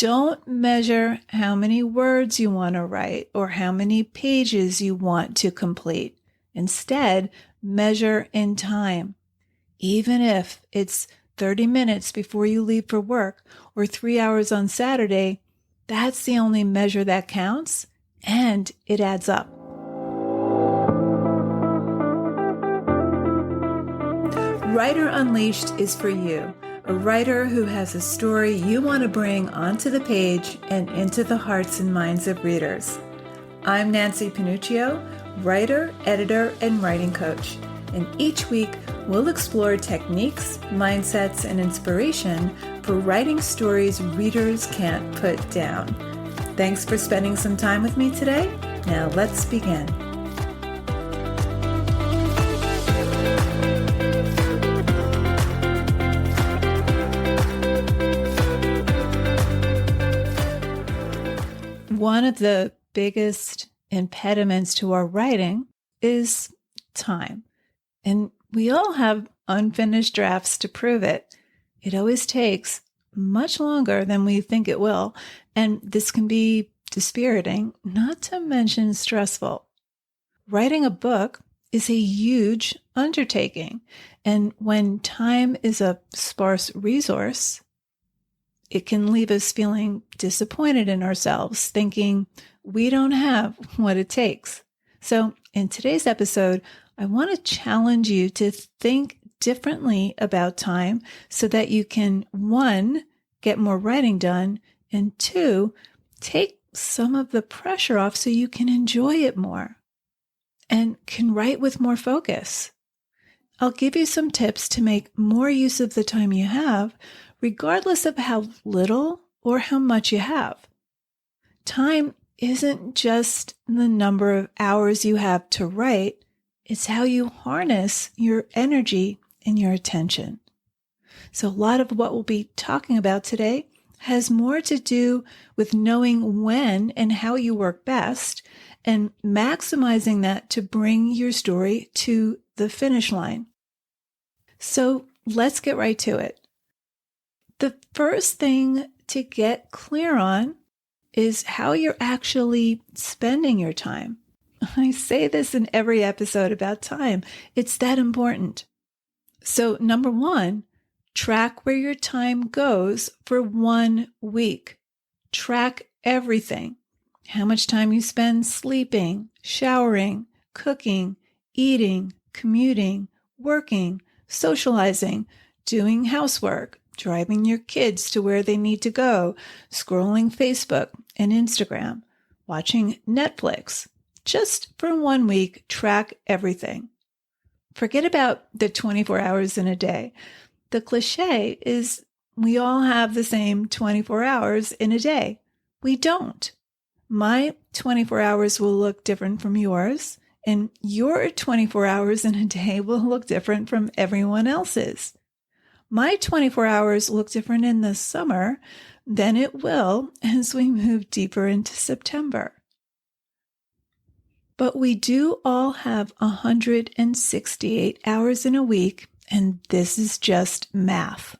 Don't measure how many words you want to write or how many pages you want to complete. Instead, measure in time. Even if it's 30 minutes before you leave for work or 3 hours on Saturday, that's the only measure that counts, and it adds up. Writer Unleashed is for you, a writer who has a story you want to bring onto the page and into the hearts and minds of readers. I'm Nancy Panuccio, writer, editor, and writing coach. And each week, we'll explore techniques, mindsets, and inspiration for writing stories readers can't put down. Thanks for spending some time with me today. Now let's begin. One of the biggest impediments to our writing is time. And we all have unfinished drafts to prove it. It always takes much longer than we think it will. And this can be dispiriting, not to mention stressful. Writing a book is a huge undertaking. And when time is a sparse resource, it can leave us feeling disappointed in ourselves, thinking we don't have what it takes. So in today's episode, I want to challenge you to think differently about time so that you can, 1, get more writing done, and 2, take some of the pressure off so you can enjoy it more and can write with more focus. I'll give you some tips to make more use of the time you have, regardless of how little or how much you have. Time isn't just the number of hours you have to write, it's how you harness your energy and your attention. So a lot of what we'll be talking about today has more to do with knowing when and how you work best and maximizing that to bring your story to the finish line. So let's get right to it. The first thing to get clear on is how you're actually spending your time. I say this in every episode about time. It's that important. So number 1, track where your time goes for 1 week. Track everything. How much time you spend sleeping, showering, cooking, eating, commuting, working, socializing, doing housework, driving your kids to where they need to go, scrolling Facebook and Instagram, watching Netflix. Just for 1 week, track everything. Forget about the 24 hours in a day. The cliche is we all have the same 24 hours in a day. We don't. My 24 hours will look different from yours, and your 24 hours in a day will look different from everyone else's. My 24 hours look different in the summer than it will as we move deeper into September. But we do all have 168 hours in a week, and this is just math.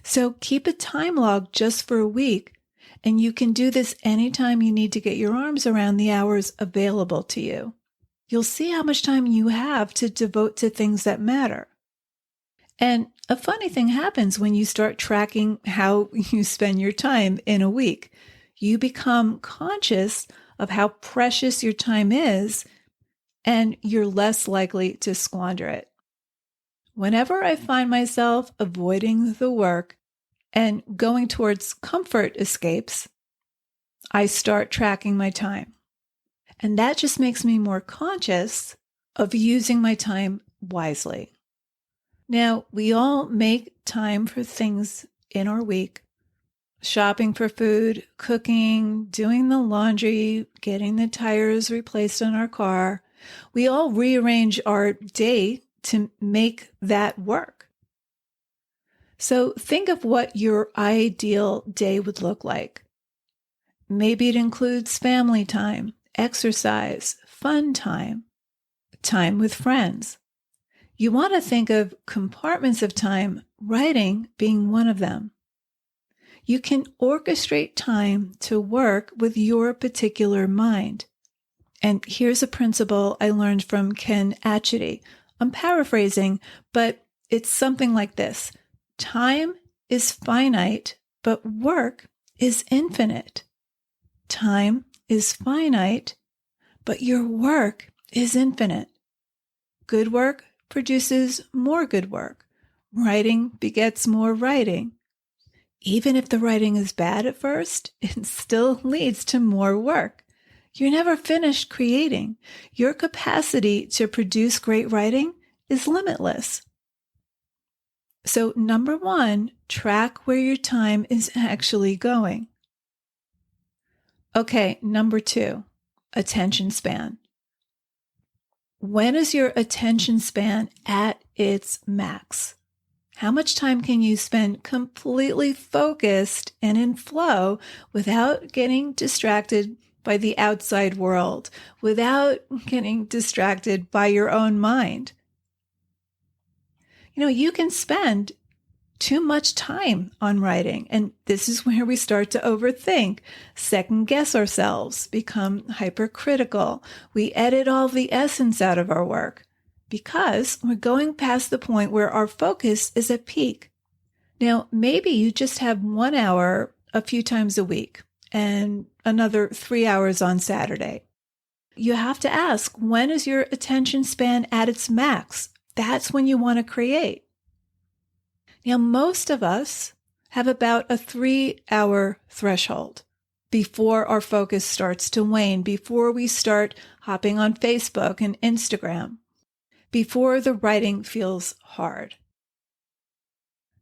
So keep a time log just for a week, and you can do this anytime you need to get your arms around the hours available to you. You'll see how much time you have to devote to things that matter. And a funny thing happens when you start tracking how you spend your time in a week. You become conscious of how precious your time is, and you're less likely to squander it. Whenever I find myself avoiding the work and going towards comfort escapes, I start tracking my time. And that just makes me more conscious of using my time wisely. Now, we all make time for things in our week. Shopping for food, cooking, doing the laundry, getting the tires replaced on our car. We all rearrange our day to make that work. So think of what your ideal day would look like. Maybe it includes family time, exercise, fun time, time with friends. You want to think of compartments of time, writing being one of them. You can orchestrate time to work with your particular mind. And here's a principle I learned from Ken Atchity. I'm paraphrasing, but it's something like this. Time is finite, but work is infinite. Time is finite, but your work is infinite. Good work produces more good work. Writing begets more writing. Even if the writing is bad at first, it still leads to more work. You're never finished creating. Your capacity to produce great writing is limitless. So, number one, track where your time is actually going. Okay, number two, attention span. When is your attention span at its max? How much time can you spend completely focused and in flow without getting distracted by the outside world, without getting distracted by your own mind? You can spend too much time on writing, and this is where we start to overthink, second guess ourselves, become hypercritical. We edit all the essence out of our work because we're going past the point where our focus is at peak. Now, maybe you just have 1 hour a few times a week and another 3 hours on Saturday. You have to ask, when is your attention span at its max? That's when you want to create. Now, most of us have about a 3-hour threshold before our focus starts to wane, before we start hopping on Facebook and Instagram, before the writing feels hard.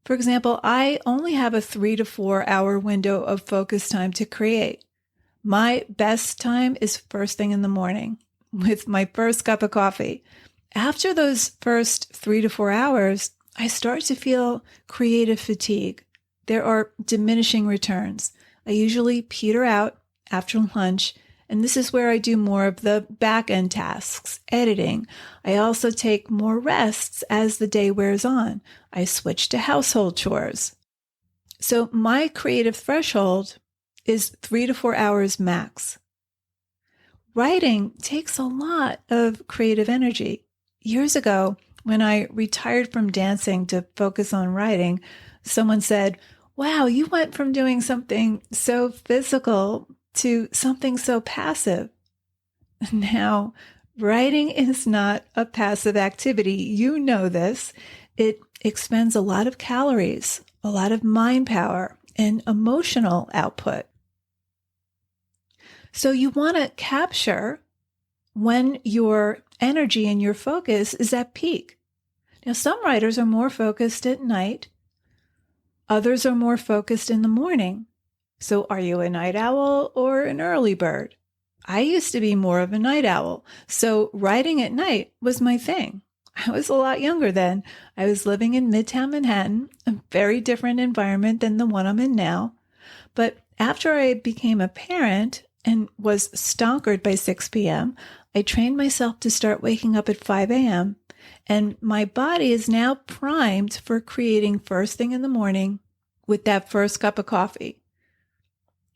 For example, I only have a 3 to 4 hour window of focus time to create. My best time is first thing in the morning with my first cup of coffee. After those first 3 to 4 hours, I start to feel creative fatigue. There are diminishing returns. I usually peter out after lunch, and this is where I do more of the back-end tasks, editing. I also take more rests as the day wears on. I switch to household chores. So my creative threshold is 3 to 4 hours max. Writing takes a lot of creative energy. Years ago, when I retired from dancing to focus on writing, someone said, "Wow, you went from doing something so physical to something so passive." Now, writing is not a passive activity. You know this. It expends a lot of calories, a lot of mind power, and emotional output. So you want to capture when your energy and your focus is at peak. Now, some writers are more focused at night. Others are more focused in the morning. So are you a night owl or an early bird? I used to be more of a night owl. So writing at night was my thing. I was a lot younger then. I was living in Midtown Manhattan, a very different environment than the one I'm in now. But after I became a parent and was stonkered by 6 p.m., I trained myself to start waking up at 5 a.m. And my body is now primed for creating first thing in the morning with that first cup of coffee.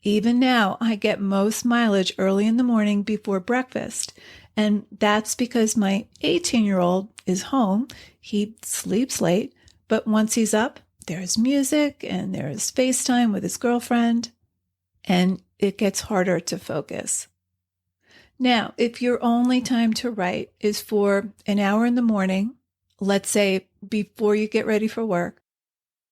Even now, I get most mileage early in the morning before breakfast. And that's because my 18-year-old is home. He sleeps late, but once he's up, there's music and there's FaceTime with his girlfriend, and it gets harder to focus. Now, if your only time to write is for an hour in the morning, let's say before you get ready for work,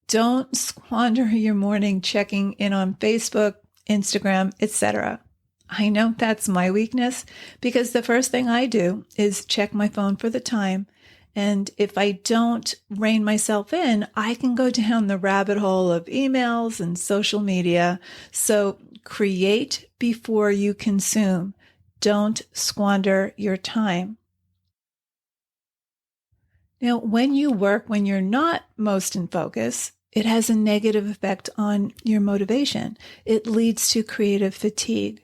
don't squander your morning checking in on Facebook, Instagram, etc. I know that's my weakness because the first thing I do is check my phone for the time. And if I don't rein myself in, I can go down the rabbit hole of emails and social media. So create before you consume. Don't squander your time. Now, when you work when you're not most in focus, it has a negative effect on your motivation. It leads to creative fatigue.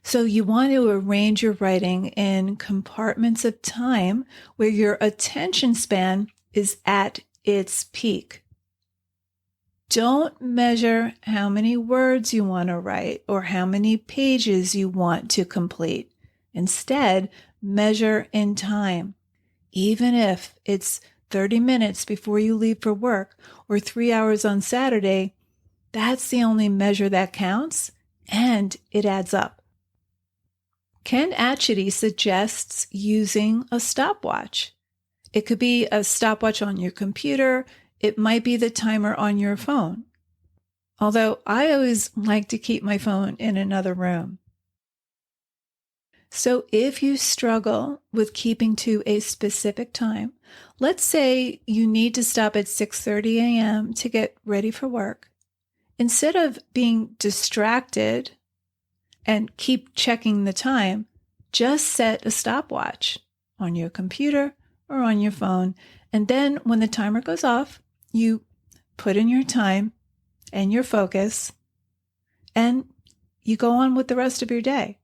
So you want to arrange your writing in compartments of time where your attention span is at its peak. Don't measure how many words you want to write or how many pages you want to complete. Instead, measure in time. Even if it's 30 minutes before you leave for work or 3 hours on Saturday, that's the only measure that counts, and it adds up. Ken Atchity suggests using a stopwatch. It could be a stopwatch on your computer. It might be the timer on your phone. Although I always like to keep my phone in another room. So if you struggle with keeping to a specific time, let's say you need to stop at 6:30 a.m. to get ready for work. Instead of being distracted and keep checking the time, just set a stopwatch on your computer or on your phone. And then when the timer goes off, you put in your time and your focus, and you go on with the rest of your day.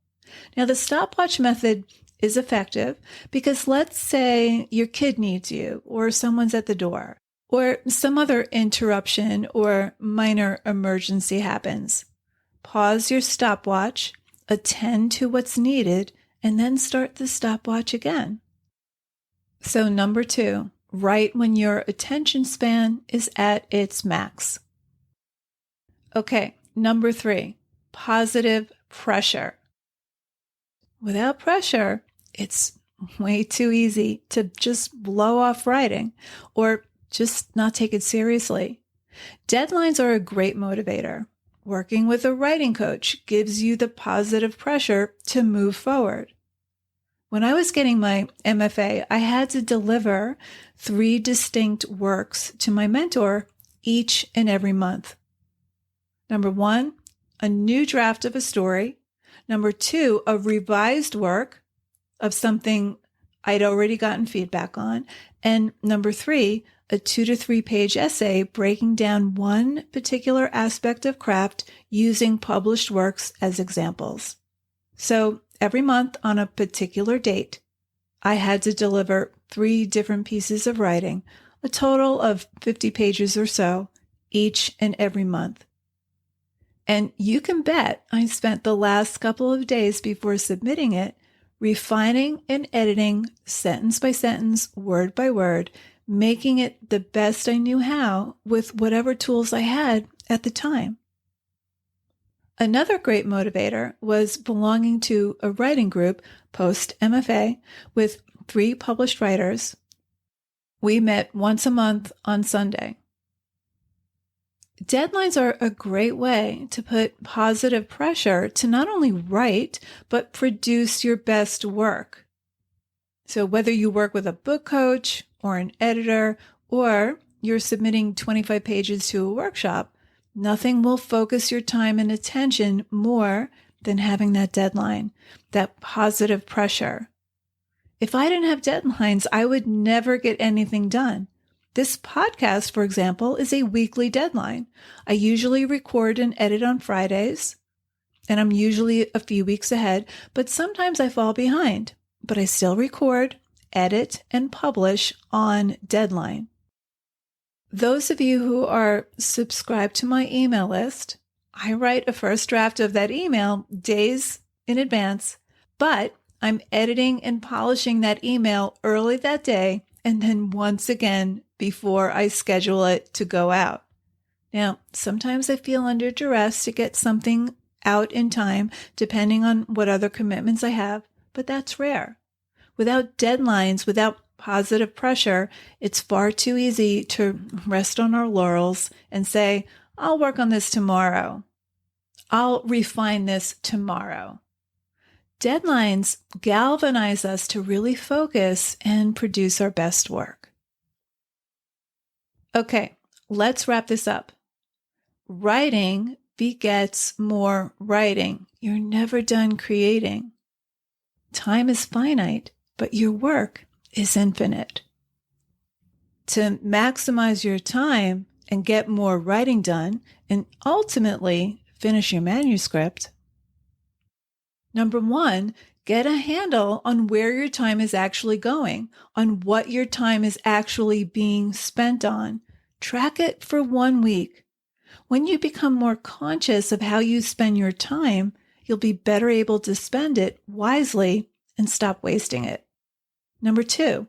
Now, the stopwatch method is effective because let's say your kid needs you, or someone's at the door, or some other interruption or minor emergency happens. Pause your stopwatch, attend to what's needed, and then start the stopwatch again. So number 2, write when your attention span is at its max. Okay, number 3, positive pressure. Without pressure, it's way too easy to just blow off writing or just not take it seriously. Deadlines are a great motivator. Working with a writing coach gives you the positive pressure to move forward. When I was getting my MFA, I had to deliver 3 distinct works to my mentor each and every month. Number 1, a new draft of a story. Number 2, a revised work of something I'd already gotten feedback on. And number 3, a 2 to 3 page essay breaking down one particular aspect of craft using published works as examples. So every month on a particular date, I had to deliver 3 different pieces of writing, a total of 50 pages or so, each and every month. And you can bet I spent the last couple of days before submitting it refining and editing sentence by sentence, word by word, making it the best I knew how with whatever tools I had at the time. Another great motivator was belonging to a writing group post-MFA with 3 published writers. We met once a month on Sunday. Deadlines are a great way to put positive pressure to not only write, but produce your best work. So whether you work with a book coach or an editor, or you're submitting 25 pages to a workshop, nothing will focus your time and attention more than having that deadline, that positive pressure. If I didn't have deadlines, I would never get anything done. This podcast, for example, is a weekly deadline. I usually record and edit on Fridays, and I'm usually a few weeks ahead, but sometimes I fall behind. But I still record, edit, and publish on deadline. Those of you who are subscribed to my email list, I write a first draft of that email days in advance, but I'm editing and polishing that email early that day and then once again before I schedule it to go out. Now, sometimes I feel under duress to get something out in time, depending on what other commitments I have, but that's rare. Without deadlines, without positive pressure, it's far too easy to rest on our laurels and say, I'll work on this tomorrow. I'll refine this tomorrow. Deadlines galvanize us to really focus and produce our best work. Okay, let's wrap this up. Writing begets more writing. You're never done creating. Time is finite, but your work is infinite. To maximize your time and get more writing done and ultimately finish your manuscript, number 1, get a handle on where your time is actually going, on what your time is actually being spent on. Track it for 1 week. When you become more conscious of how you spend your time, you'll be better able to spend it wisely and stop wasting it. Number 2,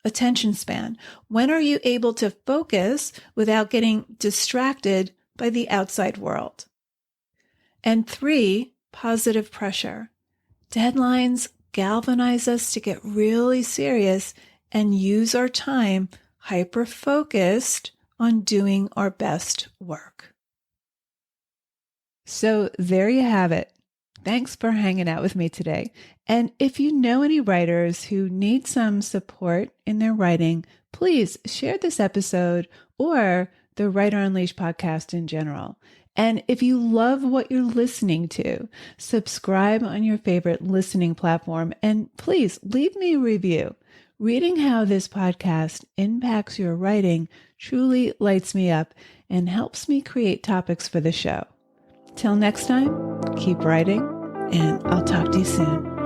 attention span. When are you able to focus without getting distracted by the outside world? And 3, positive pressure. Deadlines galvanize us to get really serious and use our time hyper-focused on doing our best work. So there you have it. Thanks for hanging out with me today. And if you know any writers who need some support in their writing, please share this episode or the Writer Unleashed podcast in general. And if you love what you're listening to, subscribe on your favorite listening platform and please leave me a review. Reading how this podcast impacts your writing truly lights me up and helps me create topics for the show. Till next time, keep writing, and I'll talk to you soon.